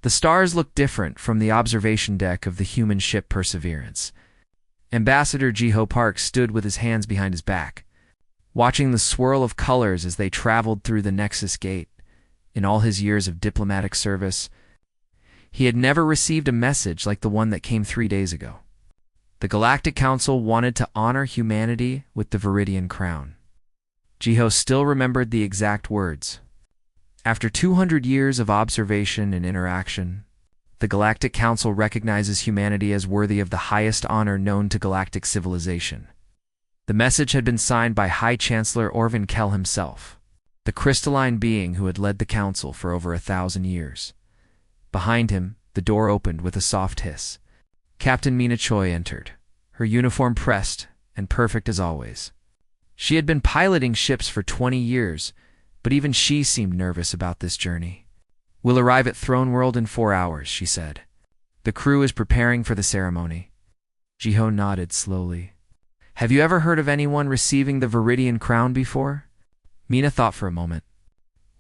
The stars looked different from the observation deck of the human ship Perseverance. Ambassador Jiho Park stood with his hands behind his back, watching the swirl of colors as they traveled through the Nexus Gate. In all his years of diplomatic service, he had never received a message like the one that came 3 days ago. The Galactic Council wanted to honor humanity with the Viridian Crown. Jiho still remembered the exact words. After 200 years of observation and interaction, the Galactic Council recognizes humanity as worthy of the highest honor known to galactic civilization. The message had been signed by High Chancellor Orvin Kell himself, the crystalline being who had led the Council for over 1,000 years. Behind him, the door opened with a soft hiss. Captain Mina Choi entered, her uniform pressed and perfect as always. She had been piloting ships for 20 years, but even she seemed nervous about this journey. "We'll arrive at Throne World in 4 hours," she said. "The crew is preparing for the ceremony." Jiho nodded slowly. "Have you ever heard of anyone receiving the Viridian Crown before?" Mina thought for a moment.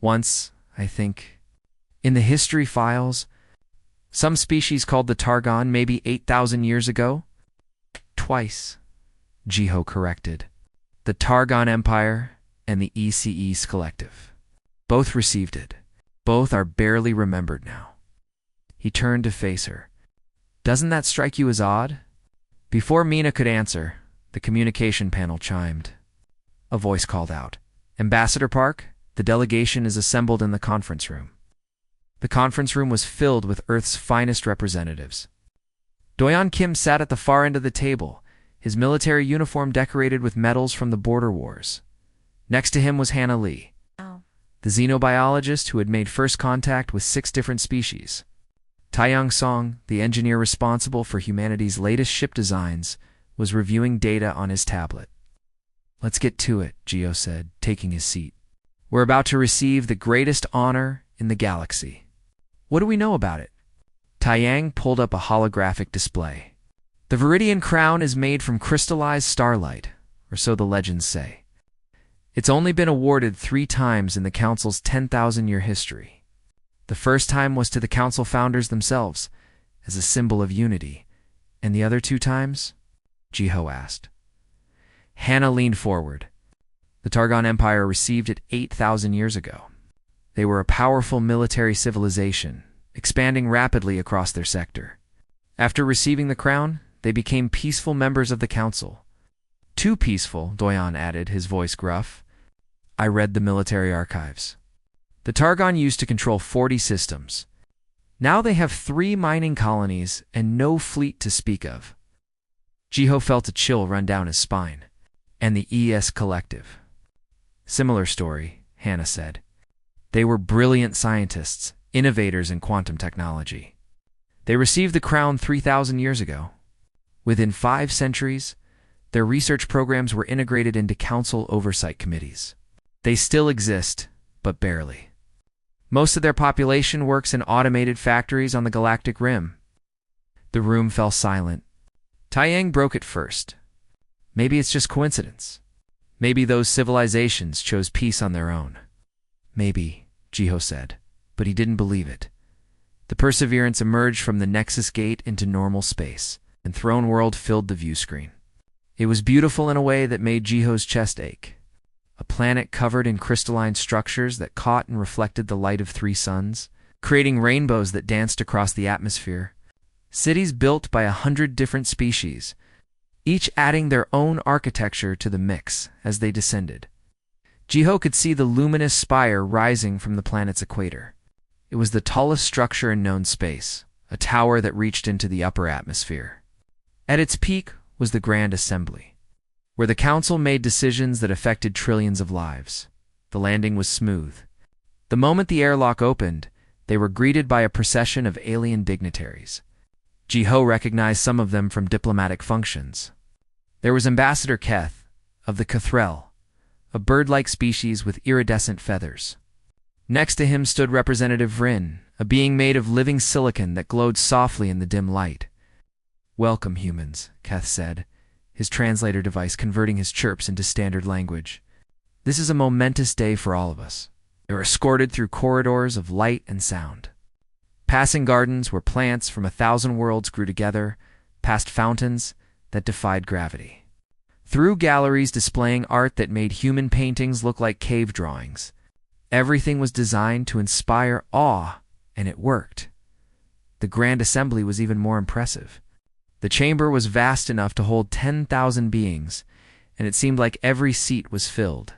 "Once, I think. In the history files, some species called the Targon maybe 8,000 years ago?" "Twice," Jiho corrected. "The Targon Empire and the ECE's Collective. Both received it. Both are barely remembered now." He turned to face her. "Doesn't that strike you as odd?" Before Mina could answer, the communication panel chimed. A voice called out, "Ambassador Park, the delegation is assembled in the conference room." The conference room was filled with Earth's finest representatives. Doyon Kim sat at the far end of the table, his military uniform decorated with medals from the border wars. Next to him was Hannah Lee, the xenobiologist who had made first contact with 6 different species. Taeyang Song, the engineer responsible for humanity's latest ship designs, was reviewing data on his tablet. "Let's get to it," Jiho said, taking his seat. "We're about to receive the greatest honor in the galaxy. What do we know about it?" Taeyang pulled up a holographic display. "The Viridian Crown is made from crystallized starlight, or so the legends say. It's only been awarded 3 times in the Council's 10,000-year history. The first time was to the Council founders themselves, as a symbol of unity. And the other 2 times?" Jiho asked. Hannah leaned forward. "The Targon Empire received it 8,000 years ago. They were a powerful military civilization, expanding rapidly across their sector. After receiving the crown, they became peaceful members of the Council. Too peaceful," Doyon added, his voice gruff. "I read the military archives. The Targon used to control 40 systems. Now they have 3 mining colonies and no fleet to speak of." Jiho felt a chill run down his spine. "And the ES Collective?" "Similar story," Hannah said. "They were brilliant scientists, innovators in quantum technology. They received the crown 3,000 years ago. Within 5 centuries, their research programs were integrated into council oversight committees. They still exist, but barely. Most of their population works in automated factories on the galactic rim." The room fell silent. Taeyang broke it first. "Maybe it's just coincidence. Maybe those civilizations chose peace on their own." "Maybe," Jiho said, but he didn't believe it. The Perseverance emerged from the Nexus Gate into normal space, and Throne World filled the view screen. It was beautiful in a way that made Jiho's chest ache. A planet covered in crystalline structures that caught and reflected the light of 3 suns, creating rainbows that danced across the atmosphere. Cities built by 100 different species, each adding their own architecture to the mix as they descended. Jiho could see the luminous spire rising from the planet's equator. It was the tallest structure in known space, a tower that reached into the upper atmosphere. At its peak was the Grand Assembly, where the Council made decisions that affected trillions of lives. The landing was smooth. The moment the airlock opened, they were greeted by a procession of alien dignitaries. Jiho recognized some of them from diplomatic functions. There was Ambassador Keth, of the Cathrel, a bird-like species with iridescent feathers. Next to him stood Representative Rin, a being made of living silicon that glowed softly in the dim light. "Welcome, humans," Keth said, his translator device converting his chirps into standard language. "This is a momentous day for all of us." They were escorted through corridors of light and sound. Passing gardens where plants from 1,000 worlds grew together, past fountains that defied gravity. Through galleries displaying art that made human paintings look like cave drawings. Everything was designed to inspire awe, and it worked. The grand assembly was even more impressive. The chamber was vast enough to hold 10,000 beings, and it seemed like every seat was filled.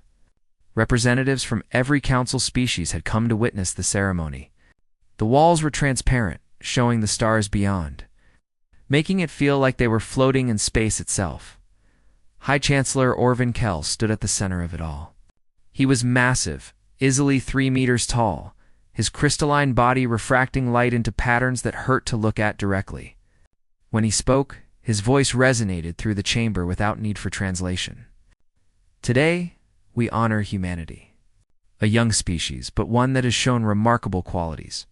Representatives from every council species had come to witness the ceremony. The walls were transparent, showing the stars beyond, making it feel like they were floating in space itself. High Chancellor Orvin Kell stood at the center of it all. He was massive, easily 3 meters tall, his crystalline body refracting light into patterns that hurt to look at directly. When he spoke, his voice resonated through the chamber without need for translation. Today, we honor humanity. A young species, but one that has shown remarkable qualities.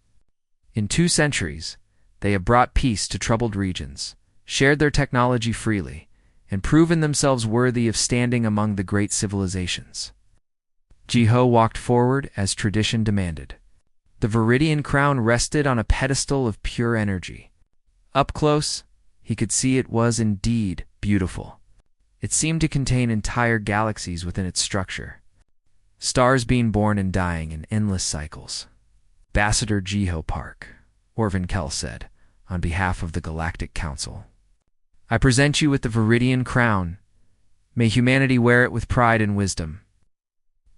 In 2 centuries, they have brought peace to troubled regions, shared their technology freely, and proven themselves worthy of standing among the great civilizations. Jiho walked forward as tradition demanded. The Viridian crown rested on a pedestal of pure energy. Up close, he could see it was indeed beautiful. It seemed to contain entire galaxies within its structure. Stars being born and dying in endless cycles. Ambassador Jiho Park, Orvin Kell said, on behalf of the Galactic Council. I present you with the Viridian crown. May humanity wear it with pride and wisdom.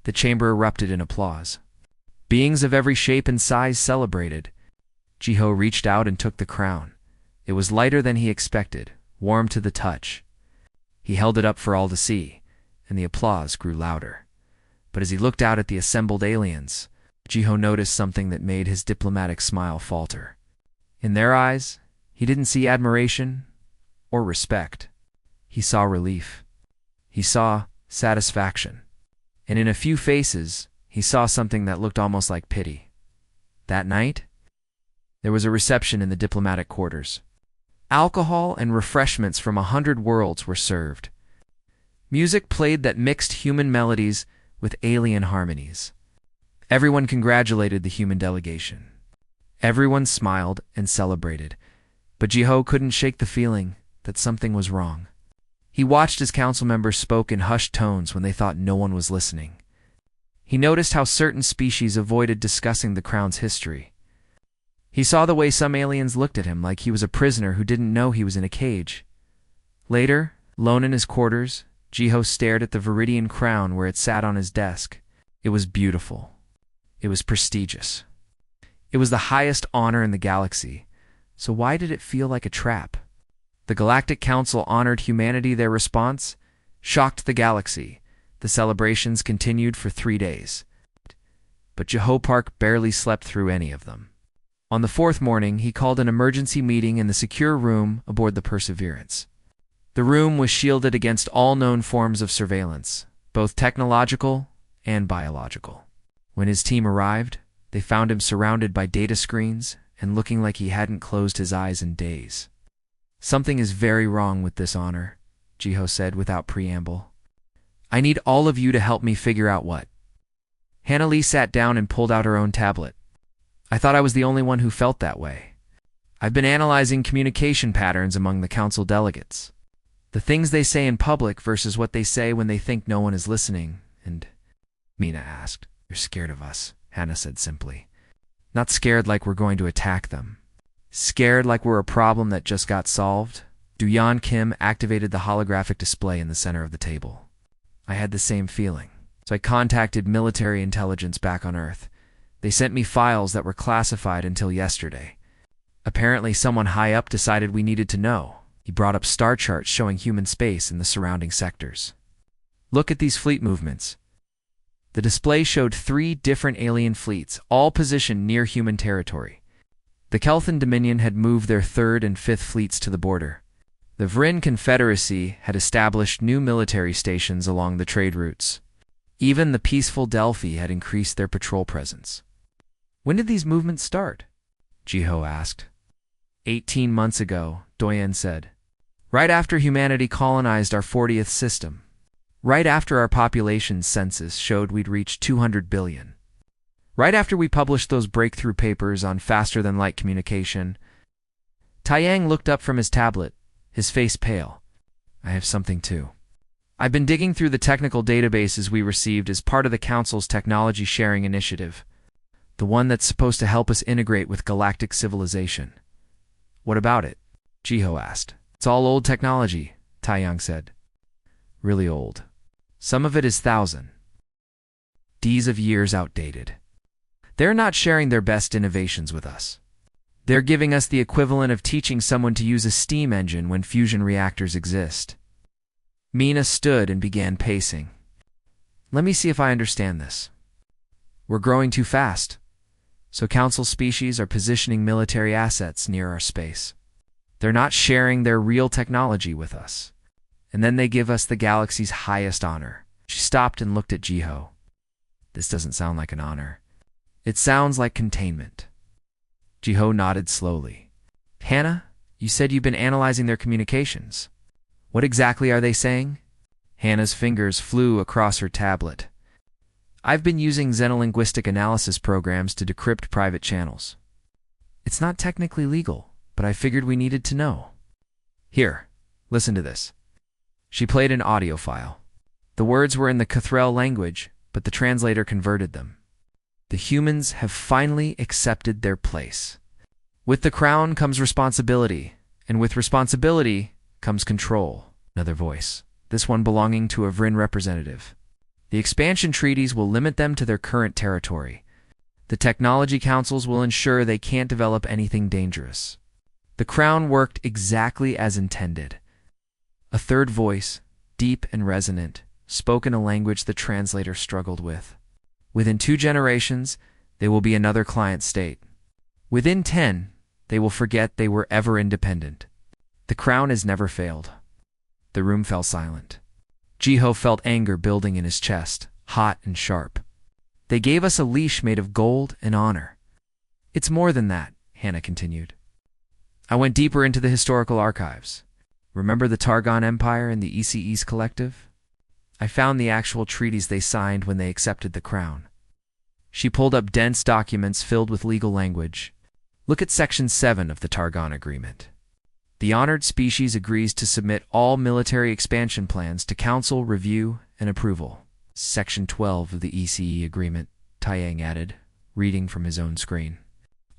The chamber erupted in applause. Beings of every shape and size celebrated. Jiho reached out and took the crown. It was lighter than he expected, warm to the touch. He held it up for all to see, and the applause grew louder. But as he looked out at the assembled aliens, Jiho noticed something that made his diplomatic smile falter. In their eyes, he didn't see admiration or respect. He saw relief. He saw satisfaction. And in a few faces, he saw something that looked almost like pity. That night, there was a reception in the diplomatic quarters. Alcohol and refreshments from 100 worlds were served. Music played that mixed human melodies with alien harmonies. Everyone congratulated the human delegation. Everyone smiled and celebrated, but Jiho couldn't shake the feeling that something was wrong. He watched as council members spoke in hushed tones when they thought no one was listening. He noticed how certain species avoided discussing the crown's history. He saw the way some aliens looked at him like he was a prisoner who didn't know he was in a cage. Later, alone in his quarters, Jiho stared at the Viridian crown where it sat on his desk. It was beautiful. It was prestigious. It was the highest honor in the galaxy, so why did it feel like a trap? The Galactic Council honored humanity. Their response shocked the galaxy. The celebrations continued for 3 days. But Jiho Park barely slept through any of them. On the 4th morning, he called an emergency meeting in the secure room aboard the Perseverance. The room was shielded against all known forms of surveillance, both technological and biological. When his team arrived, they found him surrounded by data screens and looking like he hadn't closed his eyes in days. Something is very wrong with this honor, Jiho said without preamble. I need all of you to help me figure out what. Hannah Lee sat down and pulled out her own tablet. I thought I was the only one who felt that way. I've been analyzing communication patterns among the council delegates. The things they say in public versus what they say when they think no one is listening, and Mina asked. You're scared of us, Hannah said simply. Not scared like we're going to attack them. Scared like we're a problem that just got solved? Duyan Kim activated the holographic display in the center of the table. I had the same feeling, so I contacted military intelligence back on Earth. They sent me files that were classified until yesterday. Apparently someone high up decided we needed to know. He brought up star charts showing human space in the surrounding sectors. Look at these fleet movements. The display showed 3 different alien fleets, all positioned near human territory. The Kelthan Dominion had moved their 3rd and 5th fleets to the border. The Vrin Confederacy had established new military stations along the trade routes. Even the peaceful Delphi had increased their patrol presence. When did these movements start? Jiho asked. 18 months ago, Doyen said. Right after humanity colonized our 40th system. Right after our population census showed we'd reached 200 billion. Right after we published those breakthrough papers on faster-than-light communication, Taiyang looked up from his tablet, his face pale. I have something too. I've been digging through the technical databases we received as part of the Council's technology sharing initiative, the one that's supposed to help us integrate with galactic civilization. What about it? Jiho asked. It's all old technology, Taiyang said. Really old. Some of it is thousands of years outdated. They're not sharing their best innovations with us. They're giving us the equivalent of teaching someone to use a steam engine when fusion reactors exist. Mina stood and began pacing. Let me see if I understand this. We're growing too fast, so Council species are positioning military assets near our space. They're not sharing their real technology with us. And then they give us the galaxy's highest honor. She stopped and looked at Jiho. This doesn't sound like an honor. It sounds like containment. Jiho nodded slowly. Hannah, you said you've been analyzing their communications. What exactly are they saying? Hannah's fingers flew across her tablet. I've been using xenolinguistic analysis programs to decrypt private channels. It's not technically legal, but I figured we needed to know. Here, listen to this. She played an audio file. The words were in the Cathrel language, but the translator converted them. The humans have finally accepted their place. With the crown comes responsibility, and with responsibility comes control. Another voice, this one belonging to a Vryn representative. The expansion treaties will limit them to their current territory. The technology councils will ensure they can't develop anything dangerous. The crown worked exactly as intended. A third voice, deep and resonant, spoke in a language the translator struggled with. Within 2 generations, they will be another client state. Within 10, they will forget they were ever independent. The crown has never failed. The room fell silent. Jiho felt anger building in his chest, hot and sharp. They gave us a leash made of gold and honor. It's more than that, Hannah continued. I went deeper into the historical archives. Remember the Targon Empire and the ECE's collective? I found the actual treaties they signed when they accepted the crown. She pulled up dense documents filled with legal language. Look at Section 7 of the Targon Agreement. The honored species agrees to submit all military expansion plans to Council review and approval. Section 12 of the ECE Agreement, Taiyang added, reading from his own screen.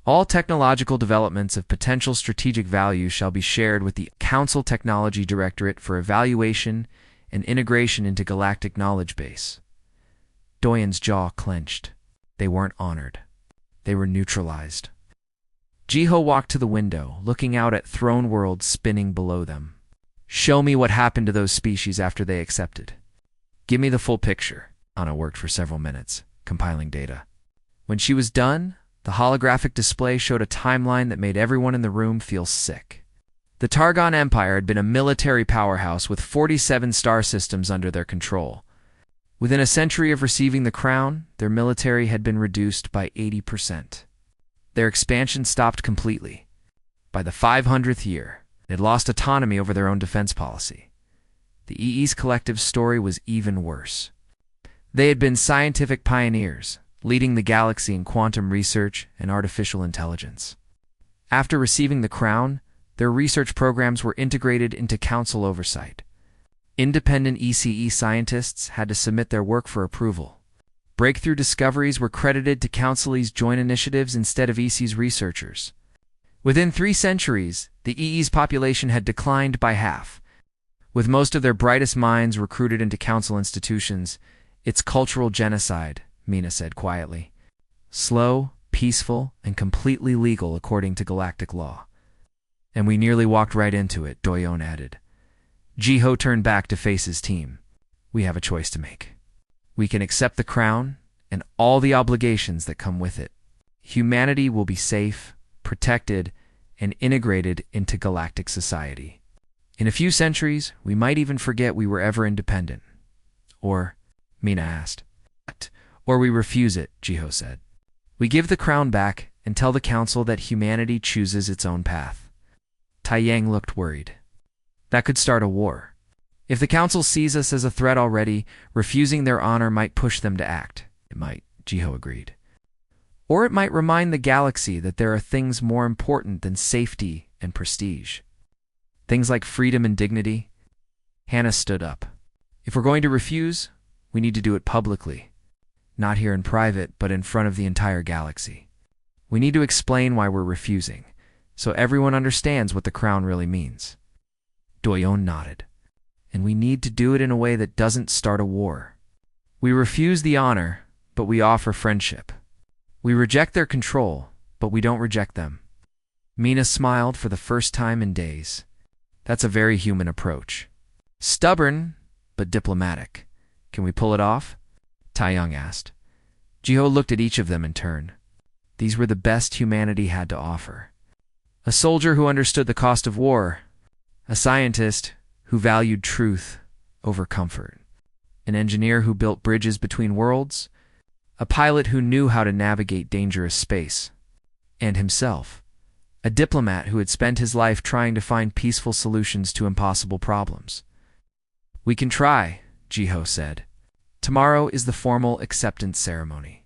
All technological developments of potential strategic value shall be shared with the Council Technology Directorate for evaluation and integration into galactic knowledge base. Doyen's jaw clenched. They weren't honored. They were neutralized. Jiho walked to the window, looking out at throne worlds spinning below them. Show me what happened to those species after they accepted. Give me the full picture. Anna worked for several minutes, compiling data. When she was done, the holographic display showed a timeline that made everyone in the room feel sick. The Targon Empire had been a military powerhouse with 47 star systems under their control. Within a century of receiving the crown, their military had been reduced by 80%. Their expansion stopped completely. By the 500th year, they'd lost autonomy over their own defense policy. The EE's collective story was even worse. They had been scientific pioneers, leading the galaxy in quantum research and artificial intelligence. After receiving the crown, their research programs were integrated into council oversight. Independent ECE scientists had to submit their work for approval. Breakthrough discoveries were credited to Council's joint initiatives instead of EC's researchers. Within 3 centuries, the EE's population had declined by half. With most of their brightest minds recruited into council institutions, it's cultural genocide, Mina said quietly. Slow, peaceful, and completely legal according to galactic law. And we nearly walked right into it, Doyon added. Jiho turned back to face his team. We have a choice to make. We can accept the crown and all the obligations that come with it. Humanity will be safe, protected, and integrated into galactic society. In a few centuries, we might even forget we were ever independent. Or, Mina asked. Or we refuse it, Jiho said. We give the crown back and tell the council that humanity chooses its own path. Taiyang looked worried. That could start a war. If the council sees us as a threat already, refusing their honor might push them to act. It might, Jiho agreed. Or it might remind the galaxy that there are things more important than safety and prestige. Things like freedom and dignity. Hannah stood up. If we're going to refuse, we need to do it publicly. Not here in private, but in front of the entire galaxy. We need to explain why we're refusing, so everyone understands what the crown really means. Doyon nodded. And we need to do it in a way that doesn't start a war. We refuse the honor, but we offer friendship. We reject their control, but we don't reject them. Mina smiled for the first time in days. That's a very human approach. Stubborn, but diplomatic. Can we pull it off? Taeyang asked. Jiho looked at each of them in turn. These were the best humanity had to offer. A soldier who understood the cost of war. A scientist who valued truth over comfort. An engineer who built bridges between worlds. A pilot who knew how to navigate dangerous space. And himself. A diplomat who had spent his life trying to find peaceful solutions to impossible problems. We can try, Jiho said. Tomorrow is the formal acceptance ceremony.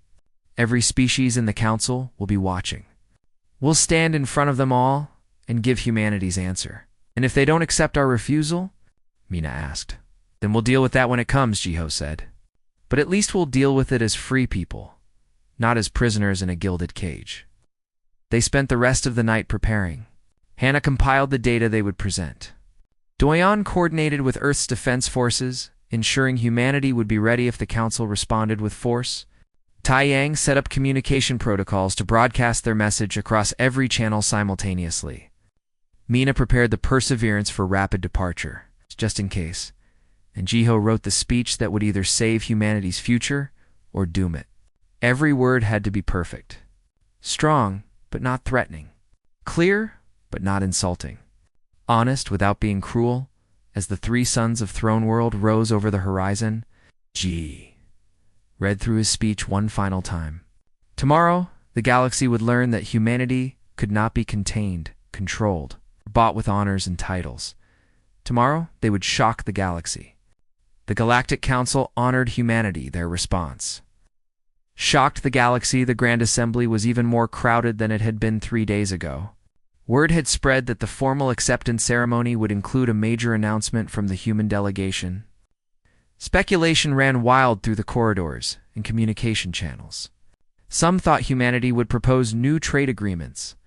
Every species in the council will be watching. We'll stand in front of them all and give humanity's answer. And if they don't accept our refusal, Mina asked, then we'll deal with that when it comes, Jiho said. But at least we'll deal with it as free people, not as prisoners in a gilded cage. They spent the rest of the night preparing. Hannah compiled the data they would present. Doyon coordinated with Earth's defense forces, ensuring humanity would be ready if the council responded with force. Taeyang set up communication protocols to broadcast their message across every channel simultaneously. Mina prepared the Perseverance for rapid departure, just in case, and Jiho wrote the speech that would either save humanity's future or doom it. Every word had to be perfect. Strong, but not threatening. Clear, but not insulting. Honest without being cruel. As the three sons of Throne World rose over the horizon, G read through his speech one final time. Tomorrow, the galaxy would learn that humanity could not be contained, controlled, or bought with honors and titles. Tomorrow, they would shock the galaxy. The Galactic Council honored humanity, their response. Shocked the galaxy, the Grand Assembly was even more crowded than it had been 3 days ago. Word had spread that the formal acceptance ceremony would include a major announcement from the human delegation. Speculation ran wild through the corridors and communication channels. Some thought humanity would propose new trade agreements.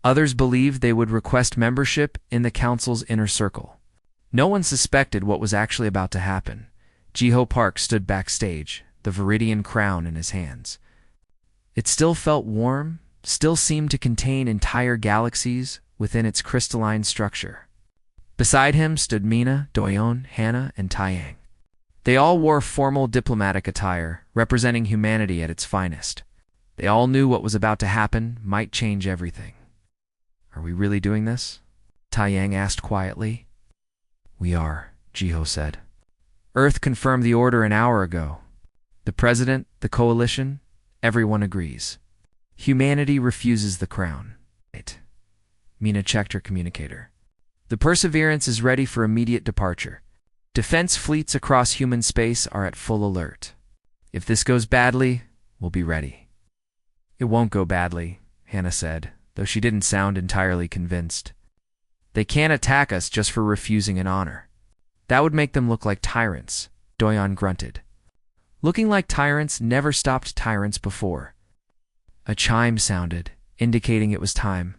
Others believed they would request membership in the Council's inner circle. No one suspected what was actually about to happen. Jiho Park stood backstage, the Viridian crown in his hands. It still felt warm, still seemed to contain entire galaxies within its crystalline structure. Beside him stood Mina, Doyon, Hannah, and Taeyang. They all wore formal diplomatic attire, representing humanity at its finest. They all knew what was about to happen might change everything. Are we really doing this? Taeyang asked quietly. We are, Jiho said. Earth confirmed the order an hour ago. The President, the Coalition, everyone agrees. Humanity refuses the crown. Mina checked her communicator. The Perseverance is ready for immediate departure. Defense fleets across human space are at full alert. If this goes badly, we'll be ready. It won't go badly, Hannah said, though she didn't sound entirely convinced. They can't attack us just for refusing an honor. That would make them look like tyrants, Doyon grunted. Looking like tyrants never stopped tyrants before. A chime sounded, indicating it was time.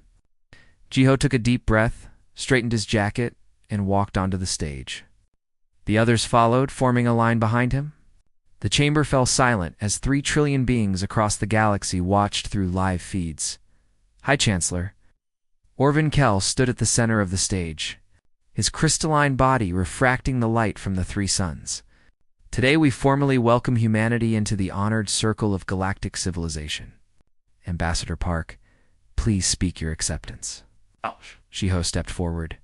Jiho took a deep breath, straightened his jacket, and walked onto the stage. The others followed, forming a line behind him. The chamber fell silent as 3 trillion beings across the galaxy watched through live feeds. High Chancellor. Orvin Kell stood at the center of the stage, his crystalline body refracting the light from the 3 suns. Today we formally welcome humanity into the honored circle of galactic civilization. Ambassador Park, please speak your acceptance. Jiho stepped forward.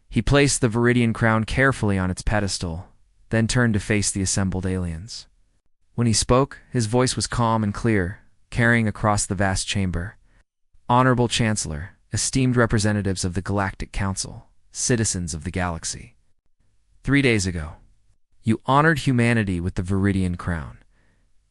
He placed the Viridian crown carefully on its pedestal, then turned to face the assembled aliens. When he spoke, his voice was calm and clear, carrying across the vast chamber. Honorable Chancellor, esteemed representatives of the Galactic Council, citizens of the galaxy. 3 days ago, you honored humanity with the Viridian crown.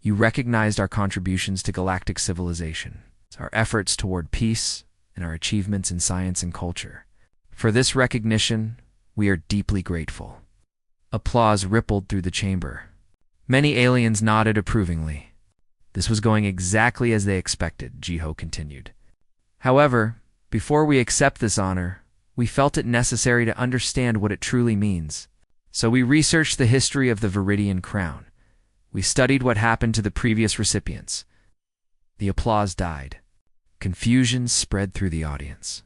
You recognized our contributions to galactic civilization, our efforts toward peace, and our achievements in science and culture. For this recognition, we are deeply grateful." Applause rippled through the chamber. Many aliens nodded approvingly. This was going exactly as they expected, Jiho continued. However, before we accept this honor, we felt it necessary to understand what it truly means. So we researched the history of the Viridian Crown. We studied what happened to the previous recipients. The applause died. Confusion spread through the audience.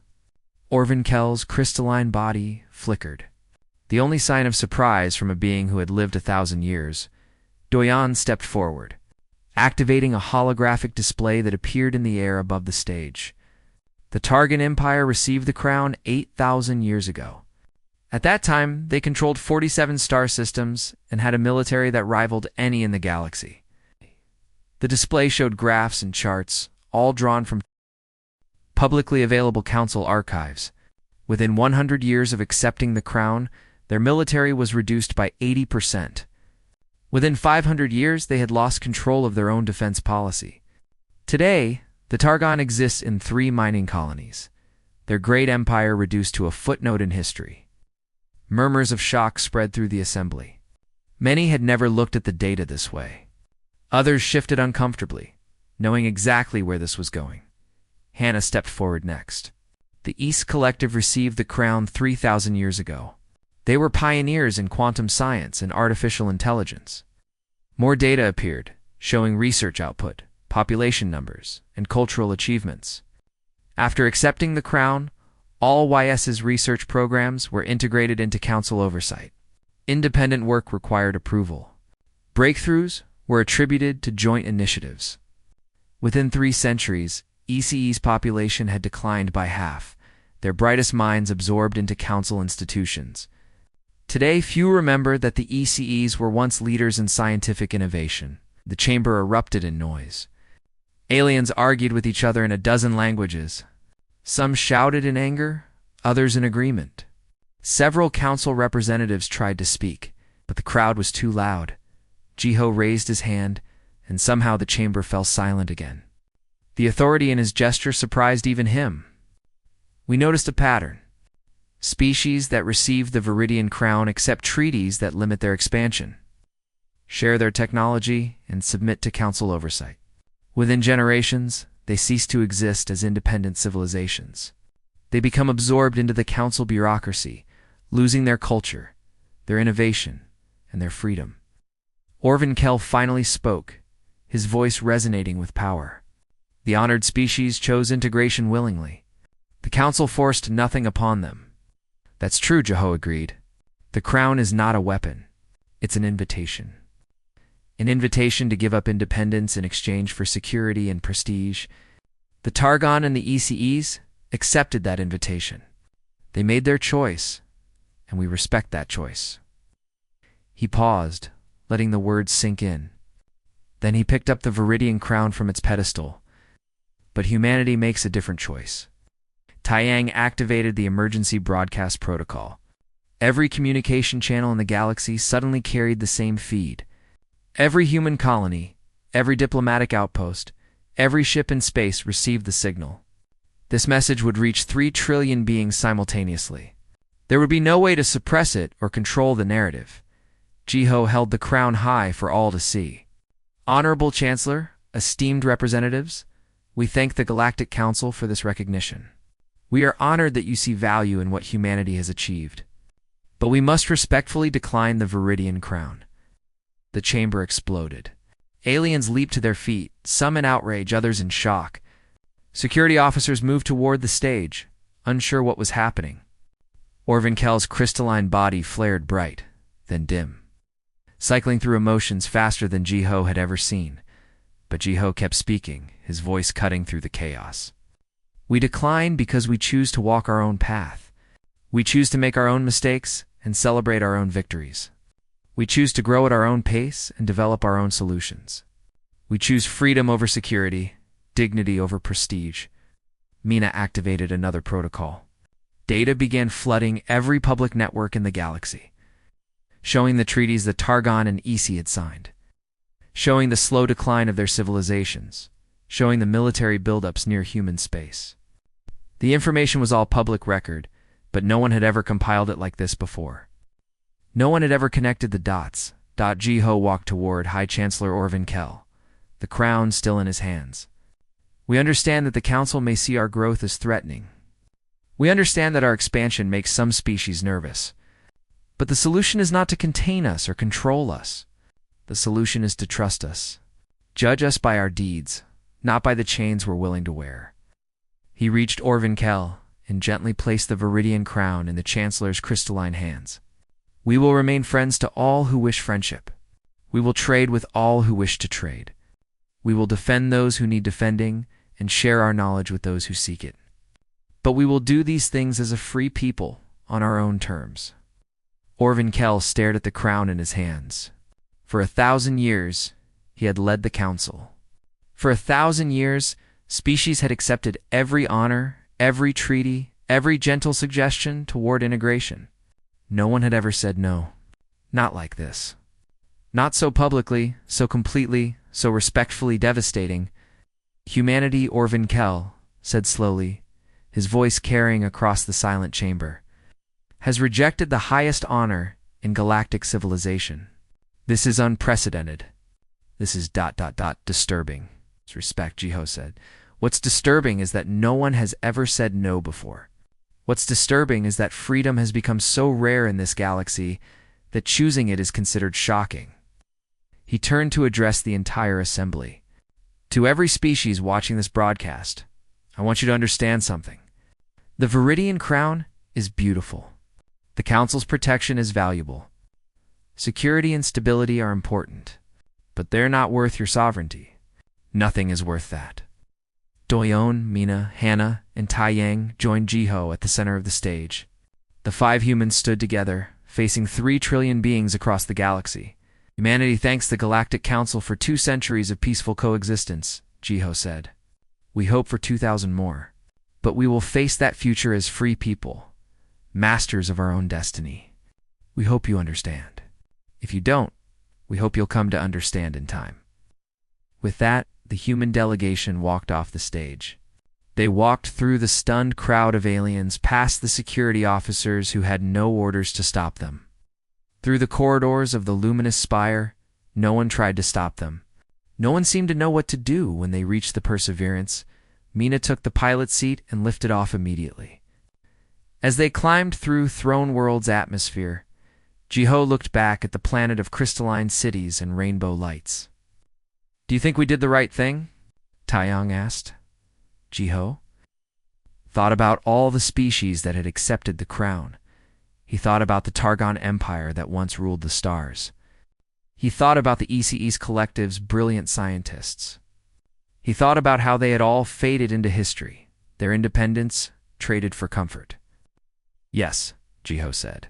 Orvinkel's crystalline body flickered. The only sign of surprise from a being who had lived 1,000 years, Doyan stepped forward, activating a holographic display that appeared in the air above the stage. The Targan Empire received the crown 8,000 years ago. At that time, they controlled 47 star systems and had a military that rivaled any in the galaxy. The display showed graphs and charts, all drawn from publicly available council archives. Within 100 years of accepting the crown, their military was reduced by 80%. Within 500 years, they had lost control of their own defense policy. Today, the Targon exists in 3 mining colonies, their great empire reduced to a footnote in history. Murmurs of shock spread through the assembly. Many had never looked at the data this way. Others shifted uncomfortably, knowing exactly where this was going. Hannah stepped forward next. The East Collective received the crown 3,000 years ago. They were pioneers in quantum science and artificial intelligence. More data appeared, showing research output, population numbers, and cultural achievements. After accepting the crown, all YS's research programs were integrated into council oversight. Independent work required approval. Breakthroughs were attributed to joint initiatives. Within 3 centuries, ECE's population had declined by half, their brightest minds absorbed into council institutions. Today, few remember that the ECEs were once leaders in scientific innovation. The chamber erupted in noise. Aliens argued with each other in a dozen languages. Some shouted in anger, others in agreement. Several council representatives tried to speak, but the crowd was too loud. Jiho raised his hand, and somehow the chamber fell silent again. The authority in his gesture surprised even him. We noticed a pattern. Species that receive the Viridian crown accept treaties that limit their expansion, share their technology, and submit to council oversight. Within generations, they cease to exist as independent civilizations. They become absorbed into the council bureaucracy, losing their culture, their innovation, and their freedom. Orvinkel finally spoke, his voice resonating with power. The honored species chose integration willingly. The council forced nothing upon them. That's true, Jiho agreed. The crown is not a weapon. It's an invitation. An invitation to give up independence in exchange for security and prestige. The Targon and the ECEs accepted that invitation. They made their choice, and we respect that choice. He paused, letting the words sink in. Then he picked up the Viridian crown from its pedestal. But humanity makes a different choice. Taiyang activated the emergency broadcast protocol. Every communication channel in the galaxy suddenly carried the same feed. Every human colony, every diplomatic outpost, every ship in space received the signal. This message would reach 3 trillion beings simultaneously. There would be no way to suppress it or control the narrative. Jiho held the crown high for all to see. Honorable Chancellor, esteemed representatives, we thank the Galactic Council for this recognition. We are honored that you see value in what humanity has achieved. But we must respectfully decline the Viridian crown. The chamber exploded. Aliens leaped to their feet, some in outrage, others in shock. Security officers moved toward the stage, unsure what was happening. Orvinkel's crystalline body flared bright, then dim, cycling through emotions faster than Jiho had ever seen. But Jiho kept speaking, his voice cutting through the chaos. We decline because we choose to walk our own path. We choose to make our own mistakes and celebrate our own victories. We choose to grow at our own pace and develop our own solutions. We choose freedom over security, dignity over prestige. Mina activated another protocol. Data began flooding every public network in the galaxy, showing the treaties that Targon and EC had signed. showing the slow decline of their civilizations, showing the military buildups near human space. The information was all public record, but no one had ever compiled it like this before. No one had ever connected the dots. Jiho walked toward High Chancellor Orvin Kell, the crown still in his hands. We understand that the Council may see our growth as threatening. We understand that our expansion makes some species nervous. But the solution is not to contain us or control us. The solution is to trust us. Judge us by our deeds, not by the chains we're willing to wear. He reached Orvin Kell and gently placed the Viridian crown in the Chancellor's crystalline hands. We will remain friends to all who wish friendship. We will trade with all who wish to trade. We will defend those who need defending and share our knowledge with those who seek it. But we will do these things as a free people on our own terms. Orvin Kell stared at the crown in his hands. For 1,000 years, he had led the council. For 1,000 years, species had accepted every honor, every treaty, every gentle suggestion toward integration. No one had ever said no. Not like this. Not so publicly, so completely, so respectfully devastating. Humanity, Orvin Kell said slowly, his voice carrying across the silent chamber, has rejected the highest honor in galactic civilization. This is unprecedented. This is disturbing. Respect, Jiho said. What's disturbing is that no one has ever said no before. What's disturbing is that freedom has become so rare in this galaxy that choosing it is considered shocking. He turned to address the entire assembly. To every species watching this broadcast, I want you to understand something. The Viridian crown is beautiful. The Council's protection is valuable. Security and stability are important, but they're not worth your sovereignty. Nothing is worth that. Doyon, Mina, Hannah, and Tai Yang joined Jiho at the center of the stage. The 5 humans stood together, facing 3 trillion beings across the galaxy. Humanity thanks the Galactic Council for 2 centuries of peaceful coexistence, Jiho said. We hope for 2,000 more. But we will face that future as free people, masters of our own destiny. We hope you understand. If you don't, we hope you'll come to understand in time. With that, the human delegation walked off the stage. They walked through the stunned crowd of aliens, past the security officers who had no orders to stop them. Through the corridors of the luminous spire, no one tried to stop them. No one seemed to know what to do when they reached the Perseverance. Mina took the pilot seat and lifted off immediately. As they climbed through Throne World's atmosphere, Jiho looked back at the planet of crystalline cities and rainbow lights. Do you think we did the right thing? Taeyang asked. Jiho thought about all the species that had accepted the crown. He thought about the Targon Empire that once ruled the stars. He thought about the ECE's collective's brilliant scientists. He thought about how they had all faded into history, their independence traded for comfort. Yes, Jiho said.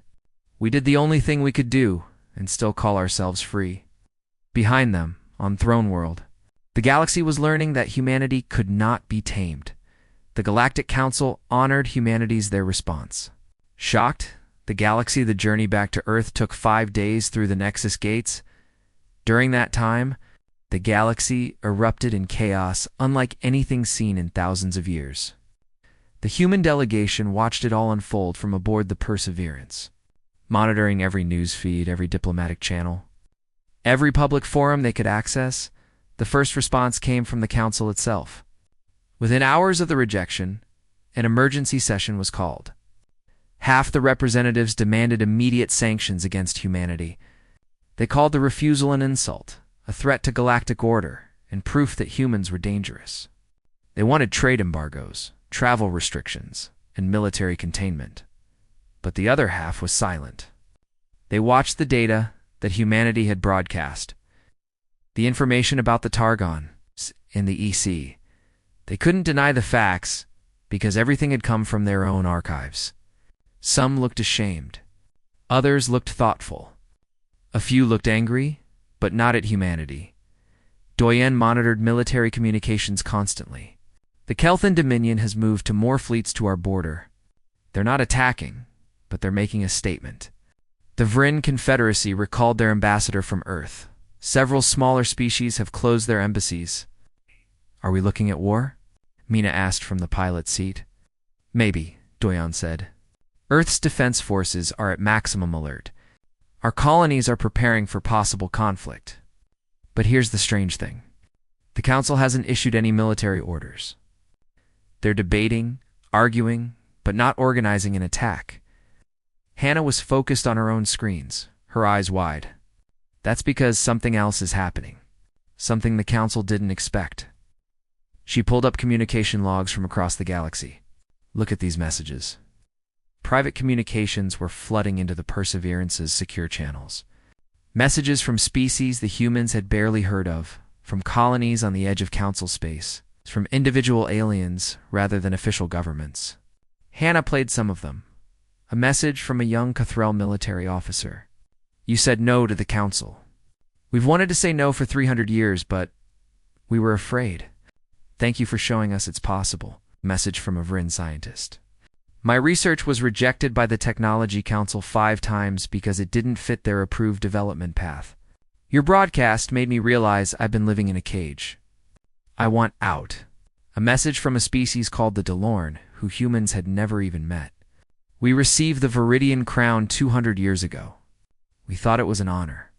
We did the only thing we could do and still call ourselves free. Behind them, on Throne World, the galaxy was learning that humanity could not be tamed. The Galactic Council honored their response. Shocked, the the journey back to Earth took 5 days through the Nexus gates. During that time, the galaxy erupted in chaos unlike anything seen in thousands of years. The human delegation watched it all unfold from aboard the Perseverance, monitoring every news feed, every diplomatic channel, every public forum they could access. The first response came from the Council itself. Within hours of the rejection, an emergency session was called. Half the representatives demanded immediate sanctions against humanity. They called the refusal an insult, a threat to galactic order, and proof that humans were dangerous. They wanted trade embargoes, travel restrictions, and military containment. But the other half was silent. They watched the data that humanity had broadcast, the information about the Targon and the EC. They couldn't deny the facts because everything had come from their own archives. Some looked ashamed. Others looked thoughtful. A few looked angry, but not at humanity. Doyen monitored military communications constantly. The Kelthan Dominion has moved to more fleets to our border. They're not attacking, but they're making a statement. The Vrin Confederacy recalled their ambassador from Earth. Several smaller species have closed their embassies. Are we looking at war? Mina asked from the pilot's seat. Maybe, Doyon said. Earth's defense forces are at maximum alert. Our colonies are preparing for possible conflict. But here's the strange thing. The Council hasn't issued any military orders. They're debating, arguing, but not organizing an attack. Hannah was focused on her own screens, her eyes wide. That's because something else is happening. Something the Council didn't expect. She pulled up communication logs from across the galaxy. Look at these messages. Private communications were flooding into the Perseverance's secure channels. Messages from species the humans had barely heard of, from colonies on the edge of Council space, from individual aliens rather than official governments. Hannah played some of them. A message from a young Cathrel military officer. You said no to the Council. We've wanted to say no for 300 years, but we were afraid. Thank you for showing us it's possible. Message from a Vrin scientist. My research was rejected by the Technology Council 5 times because it didn't fit their approved development path. Your broadcast made me realize I've been living in a cage. I want out. A message from a species called the Delorn, who humans had never even met. We received the Viridian crown 200 years ago. We thought it was an honor.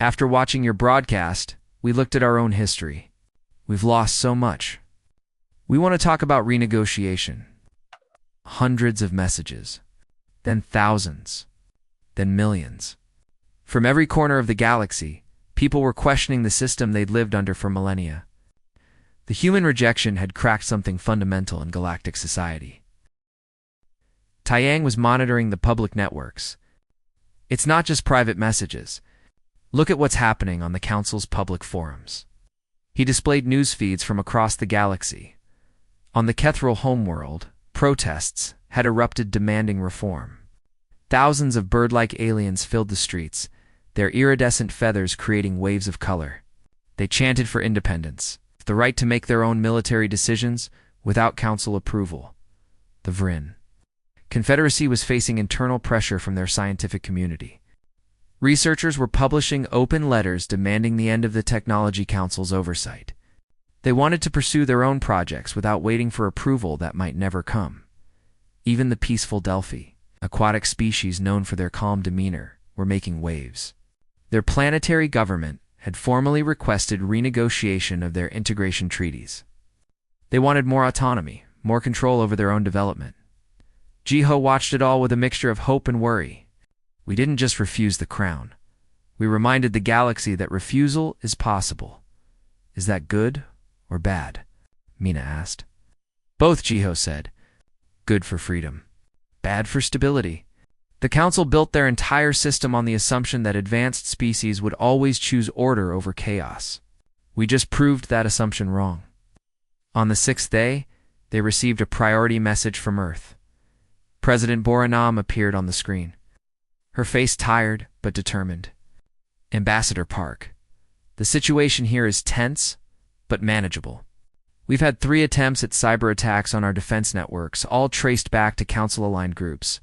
After watching your broadcast, we looked at our own history. We've lost so much. We want to talk about renegotiation. Hundreds of messages. Then thousands. Then millions. From every corner of the galaxy, people were questioning the system they'd lived under for millennia. The human rejection had cracked something fundamental in galactic society. Taiyang was monitoring the public networks. It's not just private messages. Look at what's happening on the Council's public forums. He displayed news feeds from across the galaxy. On the Kethril homeworld, protests had erupted demanding reform. Thousands of bird-like aliens filled the streets, their iridescent feathers creating waves of color. They chanted for independence, the right to make their own military decisions without Council approval. The Vrin Confederacy was facing internal pressure from their scientific community. Researchers were publishing open letters demanding the end of the Technology Council's oversight. They wanted to pursue their own projects without waiting for approval that might never come. Even the peaceful Delphi, aquatic species known for their calm demeanor, were making waves. Their planetary government had formally requested renegotiation of their integration treaties. They wanted more autonomy, more control over their own development. Jiho watched it all with a mixture of hope and worry. We didn't just refuse the crown. We reminded the galaxy that refusal is possible. Is that good or bad? Mina asked. Both, Jiho said. Good for freedom. Bad for stability. The Council built their entire system on the assumption that advanced species would always choose order over chaos. We just proved that assumption wrong. On the 6th day, they received a priority message from Earth. President Boranam appeared on the screen. Her face tired but determined. Ambassador Park, the situation here is tense but manageable. We've had 3 attempts at cyber attacks on our defense networks, all traced back to Council-aligned groups.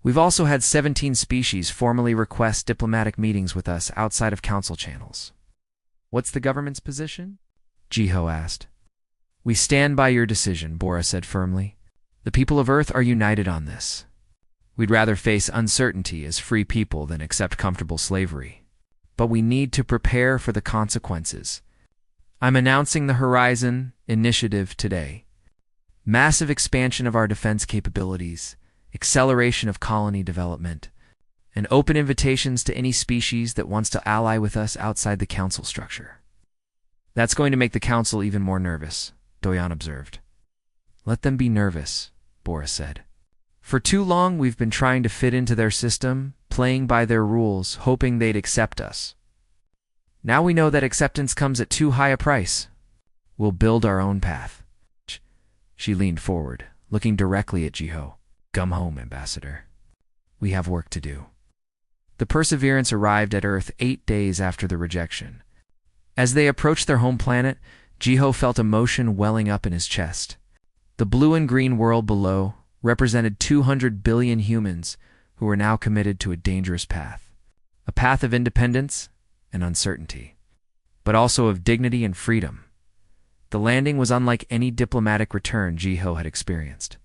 We've also had 17 species formally request diplomatic meetings with us outside of Council channels. What's the government's position? Jiho asked. We stand by your decision, Bora said firmly. The people of Earth are united on this. We'd rather face uncertainty as free people than accept comfortable slavery. But we need to prepare for the consequences. I'm announcing the Horizon Initiative today. Massive expansion of our defense capabilities, acceleration of colony development, and open invitations to any species that wants to ally with us outside the Council structure. That's going to make the Council even more nervous, Doyon observed. Let them be nervous, Boris said. For too long we've been trying to fit into their system, playing by their rules, hoping they'd accept us. Now we know that acceptance comes at too high a price. We'll build our own path. She leaned forward, looking directly at Jiho. Come home, Ambassador. We have work to do. The Perseverance arrived at Earth 8 days after the rejection. As they approached their home planet, Jiho felt emotion welling up in his chest. The blue and green world below represented 200 billion humans who were now committed to a dangerous path. A path of independence and uncertainty. but also of dignity and freedom. The landing was unlike any diplomatic return Jiho had experienced.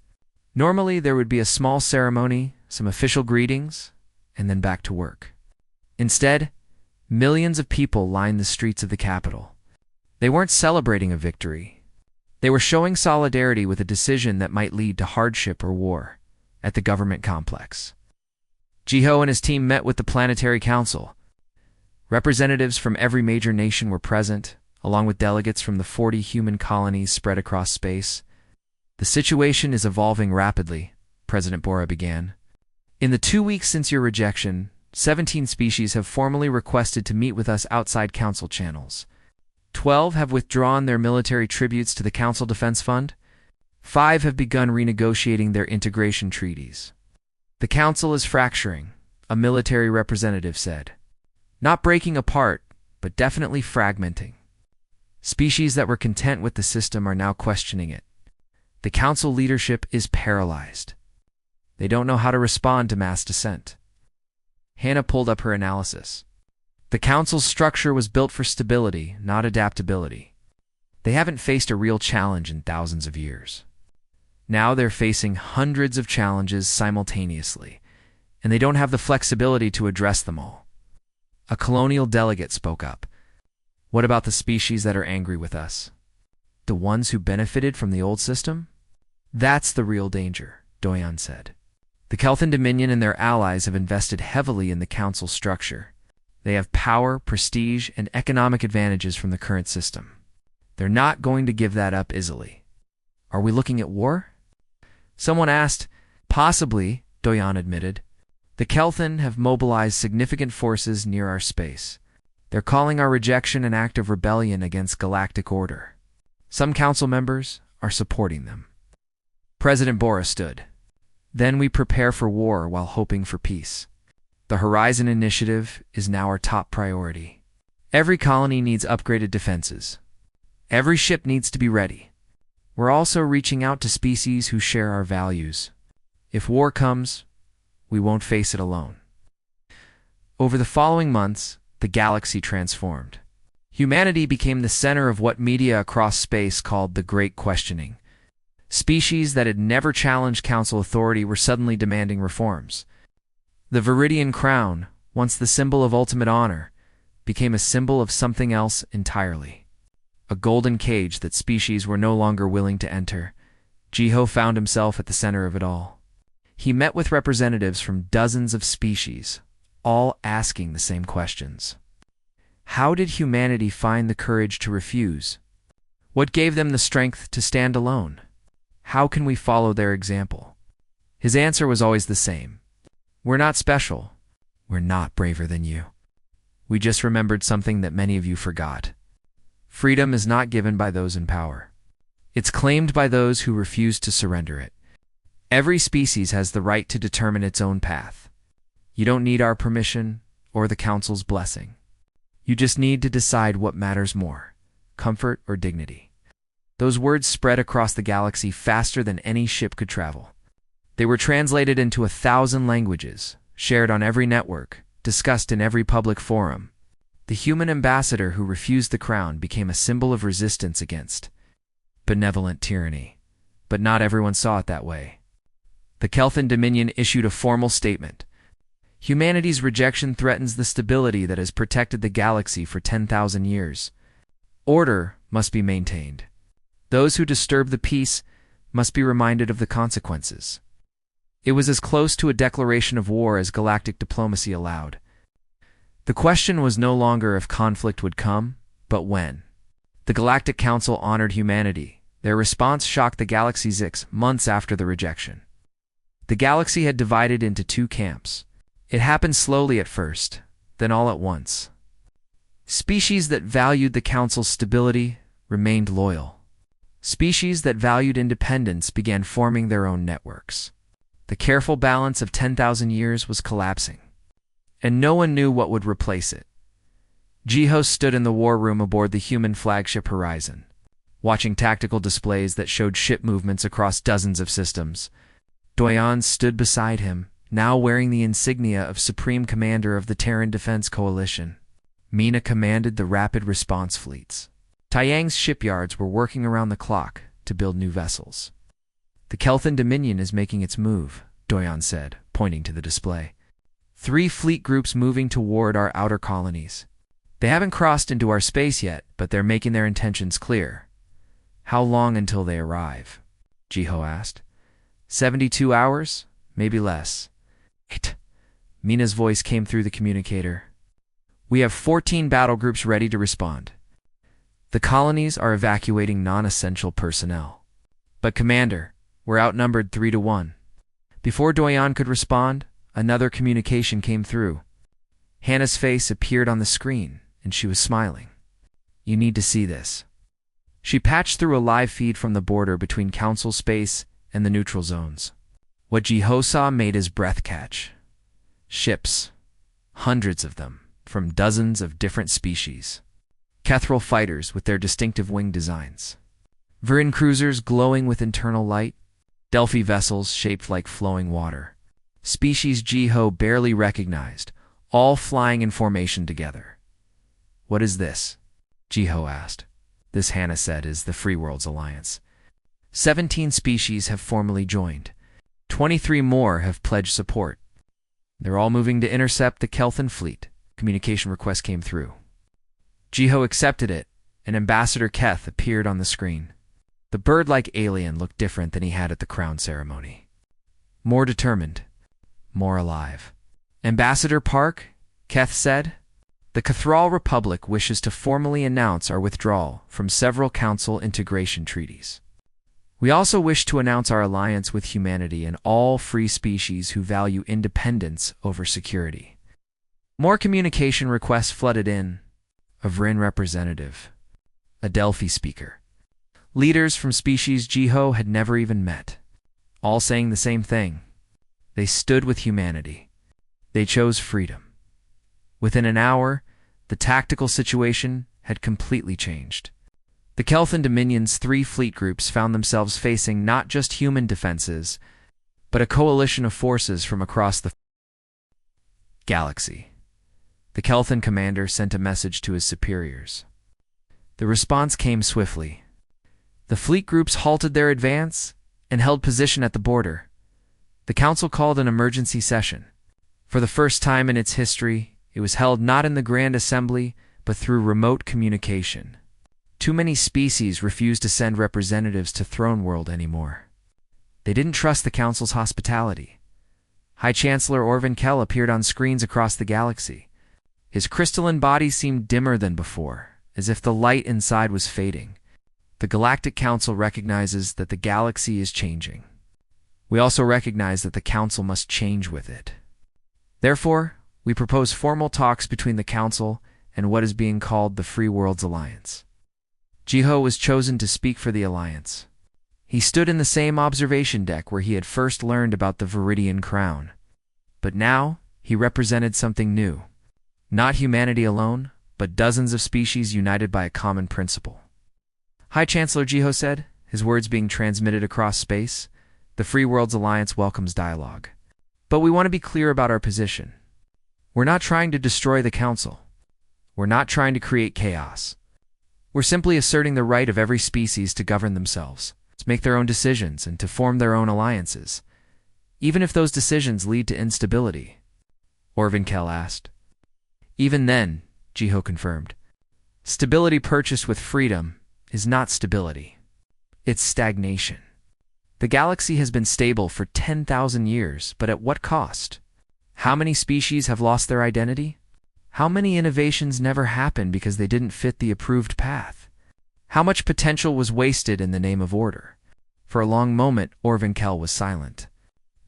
Normally, there would be a small ceremony, some official greetings, and then back to work. Instead, millions of people lined the streets of the capital. They weren't celebrating a victory. They were showing solidarity with a decision that might lead to hardship or war at the government complex. Jiho and his team met with the Planetary Council. Representatives from every major nation were present, along with delegates from the 40 human colonies spread across space. The situation is evolving rapidly, President Bora began. In the 2 weeks since your rejection, 17 species have formally requested to meet with us outside Council channels. 12 have withdrawn their military tributes to the Council Defense Fund. 5 have begun renegotiating their integration treaties. The Council is fracturing, a military representative said. Not breaking apart, but definitely fragmenting. Species that were content with the system are now questioning it. The Council leadership is paralyzed. They don't know how to respond to mass dissent. Hannah pulled up her analysis. The Council's structure was built for stability, not adaptability. They haven't faced a real challenge in thousands of years. Now they're facing hundreds of challenges simultaneously, and they don't have the flexibility to address them all. A colonial delegate spoke up. What about the species that are angry with us? The ones who benefited from the old system? That's the real danger, Doyan said. The Kelthan Dominion and their allies have invested heavily in the Council structure. They have power, prestige, and economic advantages from the current system. They're not going to give that up easily. Are we looking at war? Someone asked. Possibly, Doyan admitted. The Kelthan have mobilized significant forces near our space. They're calling our rejection an act of rebellion against galactic order. Some council members are supporting them. President Bora stood. Then we prepare for war while hoping for peace. The Horizon Initiative is now our top priority. Every colony needs upgraded defenses. Every ship needs to be ready. We're also reaching out to species who share our values. If war comes, we won't face it alone. Over the following months, the galaxy transformed. Humanity became the center of what media across space called the Great Questioning. Species that had never challenged Council authority were suddenly demanding reforms. The Viridian crown, once the symbol of ultimate honor, became a symbol of something else entirely. A golden cage that species were no longer willing to enter. Jiho found himself at the center of it all. He met with representatives from dozens of species, all asking the same questions. How did humanity find the courage to refuse? What gave them the strength to stand alone? How can we follow their example? His answer was always the same. We're not special. We're not braver than you. We just remembered something that many of you forgot. Freedom is not given by those in power. It's claimed by those who refuse to surrender it. Every species has the right to determine its own path. You don't need our permission or the Council's blessing. You just need to decide what matters more, comfort or dignity. Those words spread across the galaxy faster than any ship could travel. They were translated into 1,000 languages, shared on every network, discussed in every public forum. The human ambassador who refused the crown became a symbol of resistance against benevolent tyranny. But not everyone saw it that way. The Kelthan Dominion issued a formal statement. Humanity's rejection threatens the stability that has protected the galaxy for 10,000 years. Order must be maintained. Those who disturb the peace must be reminded of the consequences. It was as close to a declaration of war as galactic diplomacy allowed. The question was no longer if conflict would come, but when. The Galactic Council honored humanity. Their response shocked the galaxy 6 months after the rejection. The galaxy had divided into 2 camps. It happened slowly at first, then all at once. Species that valued the Council's stability remained loyal. Species that valued independence began forming their own networks. The careful balance of 10,000 years was collapsing, and no one knew what would replace it. Jiho stood in the war room aboard the human flagship Horizon, watching tactical displays that showed ship movements across dozens of systems. Doyan stood beside him, now wearing the insignia of Supreme Commander of the Terran Defense Coalition. Mina commanded the rapid response fleets. Taiyang's shipyards were working around the clock to build new vessels. The Kelthan Dominion is making its move, Doyan said, pointing to the display. 3 fleet groups moving toward our outer colonies. They haven't crossed into our space yet, but they're making their intentions clear. How long until they arrive? Jiho asked. 72 hours? Maybe less. Wait. Mina's voice came through the communicator. We have 14 battle groups ready to respond. The colonies are evacuating non-essential personnel. But Commander, we're outnumbered 3-1. Before Doyan could respond, another communication came through. Hannah's face appeared on the screen, and she was smiling. You need to see this. She patched through a live feed from the border between Council space and the neutral zones. What Jiho saw made his breath catch. Ships. Hundreds of them, from dozens of different species. Kethril fighters with their distinctive wing designs. Virin cruisers glowing with internal light. Delphi vessels shaped like flowing water. Species Jiho barely recognized, all flying in formation together. What is this? Jiho asked. This, Hannah said, is the Free Worlds Alliance. 17 species have formally joined. 23 more have pledged support. They're all moving to intercept the Kelthan fleet. Communication request came through. Jiho accepted it, and Ambassador Keth appeared on the screen. The bird-like alien looked different than he had at the crown ceremony. More determined. More alive. Ambassador Park, Keth said, the Cathral Republic wishes to formally announce our withdrawal from several Council integration treaties. We also wish to announce our alliance with humanity and all free species who value independence over security. More communication requests flooded in. A Vrin representative. A Delphi speaker. Leaders from species Jiho had never even met. All saying the same thing. They stood with humanity. They chose freedom. Within an hour, the tactical situation had completely changed. The Kelthan Dominion's 3 fleet groups found themselves facing not just human defenses, but a coalition of forces from across the galaxy. The Kelthan commander sent a message to his superiors. The response came swiftly. The fleet groups halted their advance and held position at the border. The council called an emergency session. For the first time in its history, it was held not in the Grand Assembly, but through remote communication. Too many species refused to send representatives to Throne World anymore. They didn't trust the council's hospitality. High Chancellor Orvin Kell appeared on screens across the galaxy. His crystalline body seemed dimmer than before, as if the light inside was fading. The Galactic Council recognizes that the galaxy is changing. We also recognize that the Council must change with it. Therefore, we propose formal talks between the Council and what is being called the Free Worlds Alliance. Jiho was chosen to speak for the Alliance. He stood in the same observation deck where he had first learned about the Viridian Crown. But now, he represented something new. Not humanity alone, but dozens of species united by a common principle. High Chancellor Jiho said, his words being transmitted across space, the Free Worlds Alliance welcomes dialogue. But we want to be clear about our position. We're not trying to destroy the Council. We're not trying to create chaos. We're simply asserting the right of every species to govern themselves, to make their own decisions, and to form their own alliances, even if those decisions lead to instability. Orvin Kell asked. Even then, Jiho confirmed, stability purchased with freedom is not stability. It's stagnation. The galaxy has been stable for 10,000 years, but at what cost? How many species have lost their identity? How many innovations never happened because they didn't fit the approved path? How much potential was wasted in the name of order? For a long moment, Orvin Kell was silent.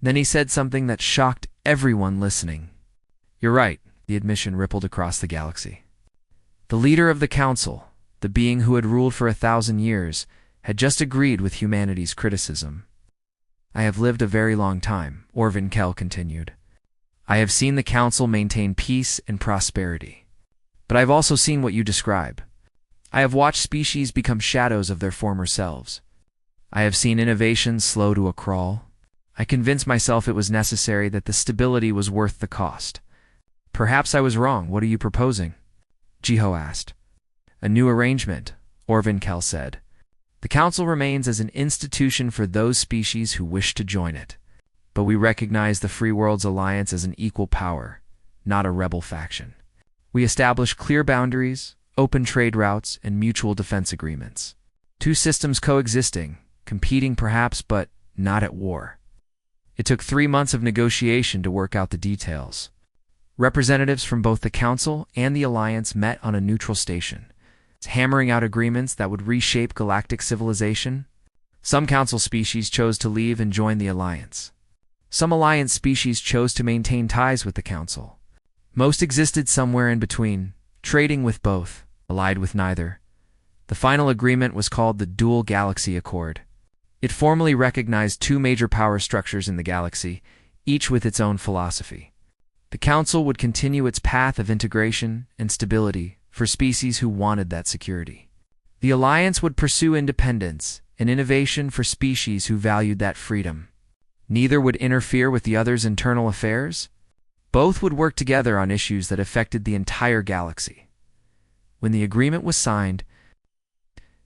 Then he said something that shocked everyone listening. You're right, the admission rippled across the galaxy. The leader of the Council, the being who had ruled for 1,000 years, had just agreed with humanity's criticism. I have lived a very long time, Orvin Kell continued. I have seen the Council maintain peace and prosperity. But I have also seen what you describe. I have watched species become shadows of their former selves. I have seen innovations slow to a crawl. I convinced myself it was necessary, that the stability was worth the cost. Perhaps I was wrong. What are you proposing? Jiho asked. A new arrangement, Orvin said. The Council remains as an institution for those species who wish to join it, but we recognize the Free Worlds Alliance as an equal power, not a rebel faction. We establish clear boundaries, open trade routes, and mutual defense agreements. Two systems coexisting, competing perhaps, but not at war. It took 3 months of negotiation to work out the details. Representatives from both the Council and the Alliance met on a neutral station, hammering out agreements that would reshape galactic civilization. Some Council species chose to leave and join the Alliance. Some Alliance species chose to maintain ties with the Council. Most existed somewhere in between, trading with both, allied with neither. The final agreement was called the Dual Galaxy Accord. It formally recognized 2 major power structures in the galaxy, each with its own philosophy. The Council would continue its path of integration and stability for species who wanted that security. The Alliance would pursue independence and innovation for species who valued that freedom. Neither would interfere with the other's internal affairs. Both would work together on issues that affected the entire galaxy. When the agreement was signed,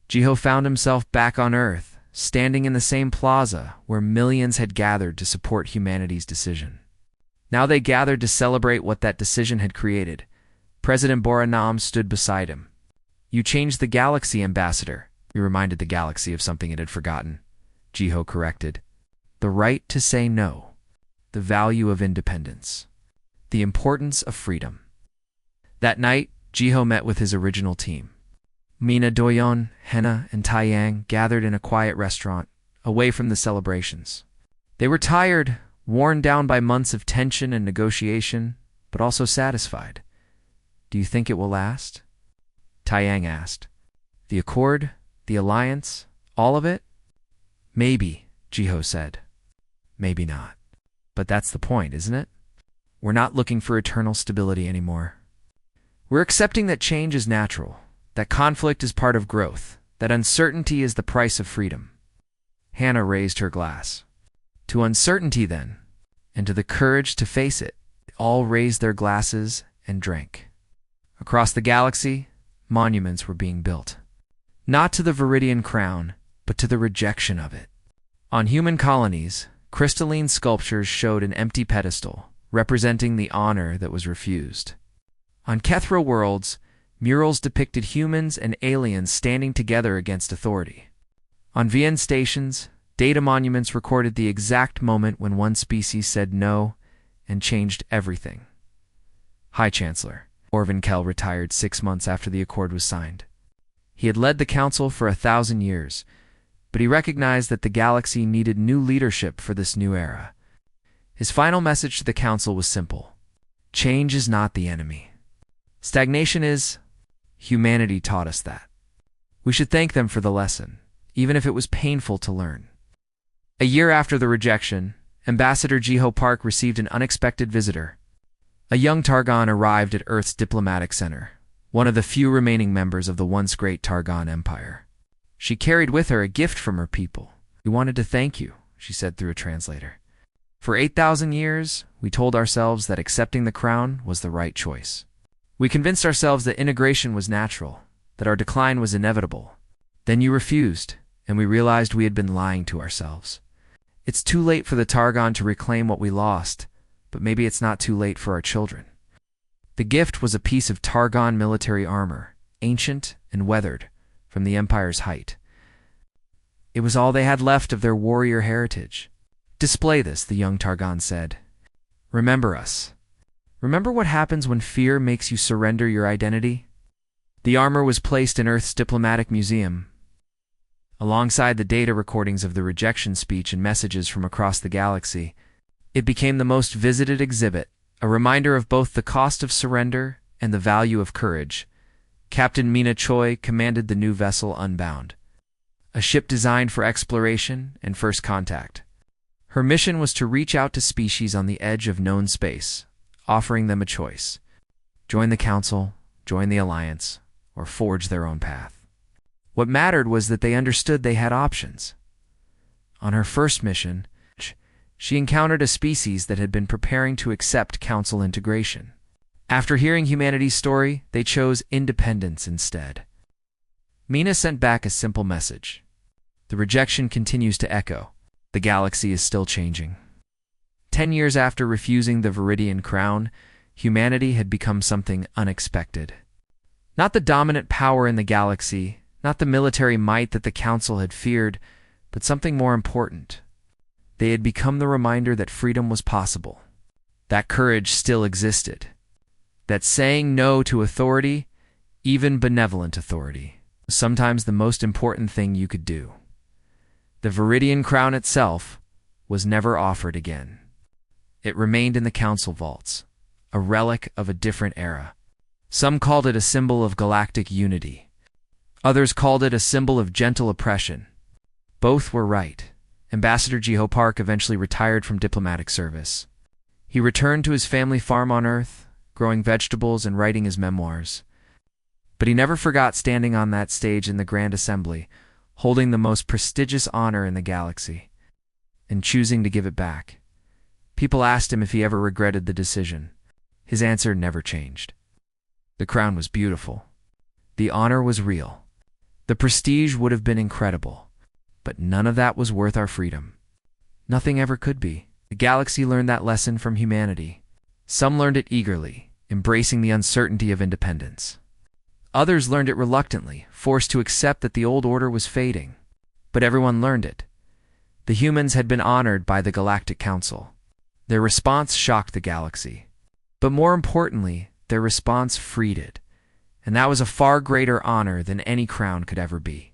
Jiho found himself back on Earth, standing in the same plaza where millions had gathered to support humanity's decision. Now they gathered to celebrate what that decision had created. President Boranam stood beside him. You changed the galaxy, Ambassador. He reminded the galaxy of something it had forgotten. Jiho corrected. The right to say no. The value of independence. The importance of freedom. That night, Jiho met with his original team. Mina Doyon, Henna, and Taiyang gathered in a quiet restaurant, away from the celebrations. They were tired, worn down by months of tension and negotiation, but also satisfied. Do you think it will last? Taiyang asked. The Accord? The Alliance? All of it? Maybe, Jiho said. Maybe not. But that's the point, isn't it? We're not looking for eternal stability anymore. We're accepting that change is natural, that conflict is part of growth, that uncertainty is the price of freedom. Hannah raised her glass. To uncertainty, then, and to the courage to face it, they all raised their glasses and drank. Across the galaxy, monuments were being built. Not to the Viridian crown, but to the rejection of it. On human colonies, crystalline sculptures showed an empty pedestal, representing the honor that was refused. On Kethra worlds, murals depicted humans and aliens standing together against authority. On VN stations, data monuments recorded the exact moment when one species said no and changed everything. High Chancellor Orvin retired 6 months after the accord was signed. He had led the Council for 1,000 years, but he recognized that the galaxy needed new leadership for this new era. His final message to the Council was simple. Change is not the enemy. Stagnation is. Humanity taught us that. We should thank them for the lesson, even if it was painful to learn. A year after the rejection, Ambassador Jiho Park received an unexpected visitor. A young Targon arrived at Earth's diplomatic center, one of the few remaining members of the once great Targon Empire. She carried with her a gift from her people. We wanted to thank you, she said through a translator. For 8,000 years, we told ourselves that accepting the crown was the right choice. We convinced ourselves that integration was natural, that our decline was inevitable. Then you refused, and we realized we had been lying to ourselves. It's too late for the Targon to reclaim what we lost, but maybe it's not too late for our children. The gift was a piece of Targon military armor, ancient and weathered, from the Empire's height. It was all they had left of their warrior heritage. Display this, the young Targon said. Remember us. Remember what happens when fear makes you surrender your identity? The armor was placed in Earth's diplomatic museum, alongside the data recordings of the rejection speech and messages from across the galaxy. It became the most visited exhibit, a reminder of both the cost of surrender and the value of courage. Captain Mina Choi commanded the new vessel Unbound, a ship designed for exploration and first contact. Her mission was to reach out to species on the edge of known space, offering them a choice. Join the Council, join the Alliance, or forge their own path. What mattered was that they understood they had options. On her first mission, she encountered a species that had been preparing to accept Council integration. After hearing humanity's story, they chose independence instead. Mina sent back a simple message. The rejection continues to echo. The galaxy is still changing. 10 years after refusing the Viridian crown, humanity had become something unexpected. Not the dominant power in the galaxy, not the military might that the Council had feared, but something more important. They had become the reminder that freedom was possible, that courage still existed, that saying no to authority, even benevolent authority, was sometimes the most important thing you could do. The Viridian crown itself was never offered again. It remained in the council vaults, a relic of a different era. Some called it a symbol of galactic unity. Others called it a symbol of gentle oppression. Both were right. Ambassador Jiho Park eventually retired from diplomatic service. He returned to his family farm on Earth, growing vegetables and writing his memoirs. But he never forgot standing on that stage in the Grand Assembly, holding the most prestigious honor in the galaxy, and choosing to give it back. People asked him if he ever regretted the decision. His answer never changed. The crown was beautiful. The honor was real. The prestige would have been incredible. But none of that was worth our freedom. Nothing ever could be. The galaxy learned that lesson from humanity. Some learned it eagerly, embracing the uncertainty of independence. Others learned it reluctantly, forced to accept that the old order was fading. But everyone learned it. The humans had been honored by the Galactic Council. Their response shocked the galaxy. But more importantly, their response freed it. And that was a far greater honor than any crown could ever be.